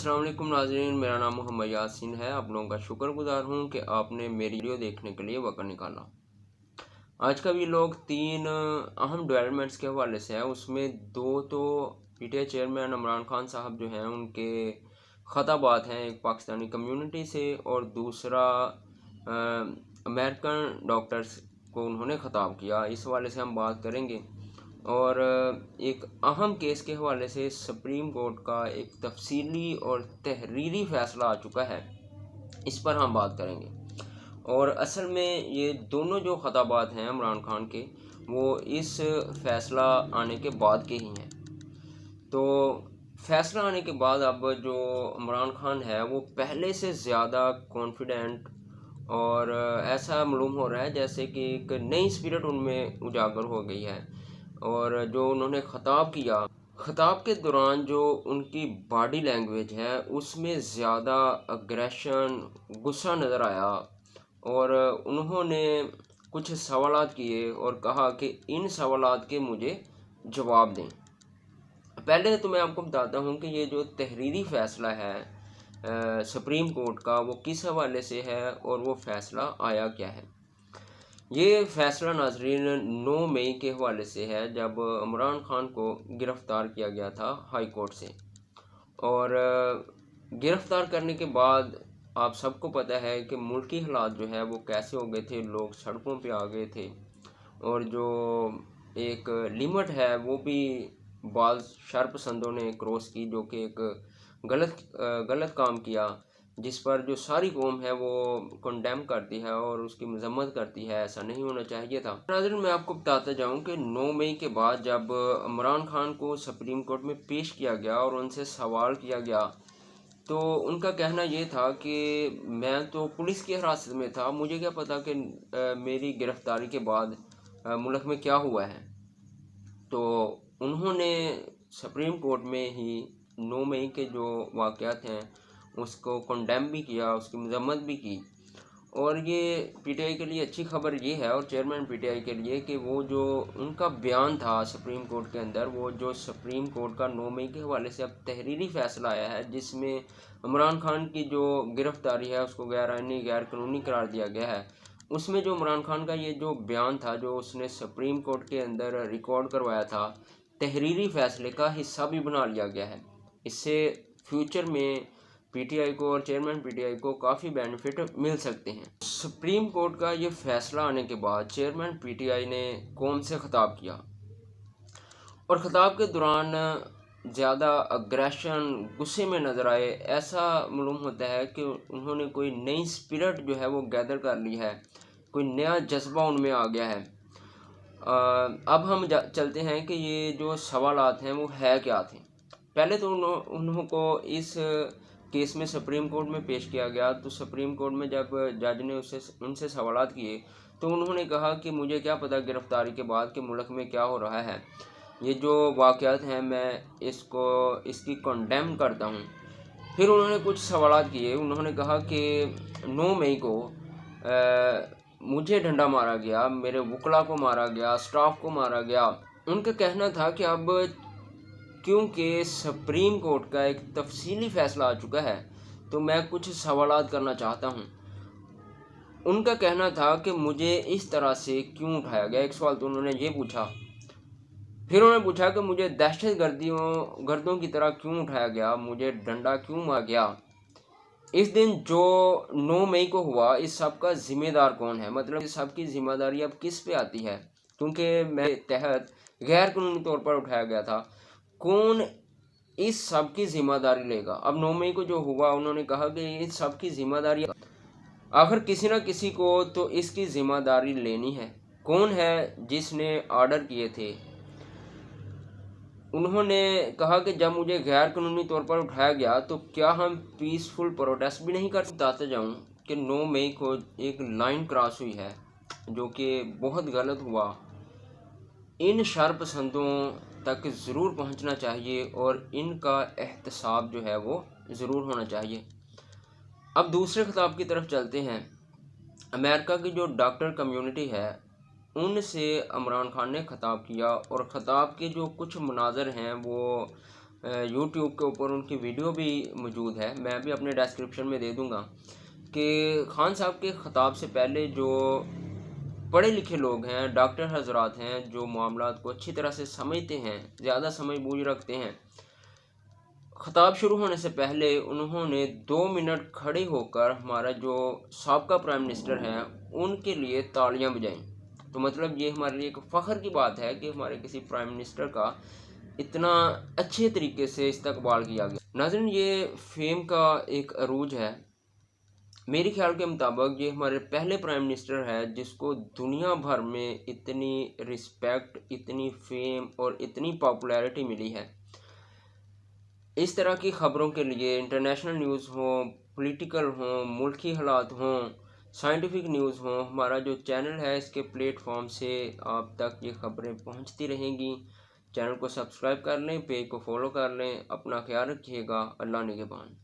अस्सलाम वालेकुम नाज़रीन, मेरा नाम मोहम्मद यासीन है। आप लोगों का शुक्रगुजार हूँ कि आपने मेरी वीडियो देखने के लिए वक्त निकाला। आज का भी लोग तीन अहम डेवलपमेंट्स के हवाले से है। उसमें दो तो पीटीआई चेयरमैन इमरान खान साहब जो हैं उनके ख़ताबात हैं, एक पाकिस्तानी कम्युनिटी से और दूसरा अमेरिकन डॉक्टर्स को उन्होंने ख़ताब किया। इस हवाले से हम बात करेंगे। और एक अहम केस के हवाले से सुप्रीम कोर्ट का एक तफसीली और तहरीरी फ़ैसला आ चुका है, इस पर हम बात करेंगे। और असल में ये दोनों जो ख़ताबात हैं इमरान खान के, वो इस फ़ैसला आने के बाद के ही हैं। तो फ़ैसला आने के बाद अब जो इमरान खान है वो पहले से ज़्यादा कॉन्फिडेंट और ऐसा मालूम हो रहा है जैसे कि एक नई स्पिरिट उनमें उजागर हो गई है। और जो उन्होंने ख़ताब के दौरान जो उनकी बॉडी लैंग्वेज है उसमें ज़्यादा अग्रेशन, गुस्सा नज़र आया। और उन्होंने कुछ सवालात किए और कहा कि इन सवालात के मुझे जवाब दें। पहले तो मैं आपको बताता हूँ कि ये जो तहरीरी फ़ैसला है सुप्रीम कोर्ट का, वो किस हवाले से है और वो फ़ैसला आया क्या है। ये फ़ैसला नाज़रीन 9 मई के हवाले से है, जब इमरान खान को गिरफ़्तार किया गया था हाई कोर्ट से। और गिरफ़्तार करने के बाद आप सबको पता है कि मुल्की हालात जो है वो कैसे हो गए थे, लोग सड़कों पे आ गए थे। और जो एक लिमिट है वो भी बाज़ शरपसंदों ने क्रॉस की, जो कि एक गलत काम किया, जिस पर जो सारी कौम है वो कंडेम करती है और उसकी मजम्मत करती है। ऐसा नहीं होना चाहिए था। नाज़रीन, मैं आपको बताता जाऊं कि 9 मई के बाद जब इमरान खान को सुप्रीम कोर्ट में पेश किया गया और उनसे सवाल किया गया, तो उनका कहना ये था कि मैं तो पुलिस की हिरासत में था, मुझे क्या पता कि मेरी गिरफ़्तारी के बाद मुल्क में क्या हुआ है। तो उन्होंने सुप्रीम कोर्ट में ही 9 मई के जो वाक़यात हैं उसको कंडेम भी किया, उसकी मजम्मत भी की। और ये पीटीआई के लिए अच्छी खबर ये है, और चेयरमैन पीटीआई के लिए, कि वो जो उनका बयान था सुप्रीम कोर्ट के अंदर, वो जो सुप्रीम कोर्ट का 9 मई के हवाले से अब तहरीरी फ़ैसला आया है, जिसमें इमरान खान की जो गिरफ़्तारी है उसको गैर आइनी, गैर कानूनी करार दिया गया है। उसमें जो इमरान खान का ये जो बयान था, जो उसने सुप्रीम कोर्ट के अंदर रिकॉर्ड करवाया था, तहरीरी फ़ैसले का हिस्सा भी बना लिया गया है। इससे फ्यूचर में पीटीआई को और चेयरमैन पीटीआई को काफ़ी बेनिफिट मिल सकते हैं। सुप्रीम कोर्ट का ये फ़ैसला आने के बाद चेयरमैन पीटीआई ने कौम से ख़िताब किया, और ख़िताब के दौरान ज़्यादा अग्रेशन, गुस्से में नज़र आए। ऐसा मालूम होता है कि उन्होंने कोई नई स्पिरिट जो है वो गैदर कर ली है, कोई नया जज्बा उनमें आ गया है। अब हम चलते हैं कि ये जो सवालात हैं वो है क्या थे। पहले तो उनको इस केस में सुप्रीम कोर्ट में पेश किया गया, तो सुप्रीम कोर्ट में जब जज ने उनसे सवालात किए, तो उन्होंने कहा कि मुझे क्या पता गिरफ़्तारी के बाद कि मुल्क में क्या हो रहा है। ये जो वाक़यात हैं मैं इसकी कंडेम करता हूँ। फिर उन्होंने कुछ सवालात किए। उन्होंने कहा कि 9 मई को मुझे डंडा मारा गया, मेरे वकला को मारा गया, स्टाफ को मारा गया। उनका कहना था कि अब क्योंकि सुप्रीम कोर्ट का एक तफसीली फ़ैसला आ चुका है, तो मैं कुछ सवालात करना चाहता हूँ। उनका कहना था कि मुझे इस तरह से क्यों उठाया गया। एक सवाल तो उन्होंने ये पूछा। फिर उन्होंने पूछा कि मुझे दहशत गर्दों की तरह क्यों उठाया गया, मुझे डंडा क्यों मारा गया। इस दिन जो 9 मई को हुआ, इस सब का ज़िम्मेदार कौन है, मतलब इस सब की ज़िम्मेदारी अब किस पे आती है, क्योंकि मैं तहत गैर कानूनी तौर पर उठाया गया था। कौन इस सब की ज़िम्मेदारी लेगा। अब 9 मई को जो हुआ, उन्होंने कहा कि इस सब की ज़िम्मेदारी आखिर किसी न किसी को तो इसकी ज़िम्मेदारी लेनी है। कौन है जिसने आर्डर किए थे। उन्होंने कहा कि जब मुझे गैर कानूनी तौर पर उठाया गया तो क्या हम पीसफुल प्रोटेस्ट भी नहीं कर सकते। बताते जाऊँ कि 9 मई को एक लाइन क्रॉस हुई है, जो कि बहुत गलत हुआ। इन शरपसंदों तक ज़रूर पहुंचना चाहिए और इनका एहतसाब जो है वो ज़रूर होना चाहिए। अब दूसरे खिताब की तरफ चलते हैं। अमेरिका की जो डॉक्टर कम्युनिटी है, उनसे इमरान खान ने ख़िताब किया, और ख़िताब के जो कुछ मुनाज़र हैं वो यूट्यूब के ऊपर उनकी वीडियो भी मौजूद है, मैं भी अपने डिस्क्रिप्शन में दे दूँगा कि खान साहब के ख़िताब से पहले जो पढ़े लिखे लोग हैं, डॉक्टर हजरात हैं, जो मामलात को अच्छी तरह से समझते हैं, ज़्यादा समझ बूझ रखते हैं, ख़िताब शुरू होने से पहले उन्होंने 2 मिनट खड़े होकर हमारा जो साबका प्राइम मिनिस्टर हैं उनके लिए तालियां बजाईं। तो मतलब ये हमारे लिए एक फ़ख्र की बात है कि हमारे किसी प्राइम मिनिस्टर का इतना अच्छे तरीके से इस्तकबाल किया गया। नाज़रीन, ये फेम का एक अरूज है। मेरे ख्याल के मुताबिक ये हमारे पहले प्राइम मिनिस्टर है जिसको दुनिया भर में इतनी रिस्पेक्ट, इतनी फेम और इतनी पॉपुलैरिटी मिली है। इस तरह की ख़बरों के लिए इंटरनेशनल न्यूज़ हो, पॉलिटिकल हो, मुल्की हालात हों, साइंटिफिक न्यूज़ हो, हमारा जो चैनल है इसके प्लेटफॉर्म से आप तक ये ख़बरें पहुंचती रहेंगी। चैनल को सब्सक्राइब कर लें, पेज को फॉलो कर लें। अपना ख्याल रखिएगा। अल्लाह निगहबान।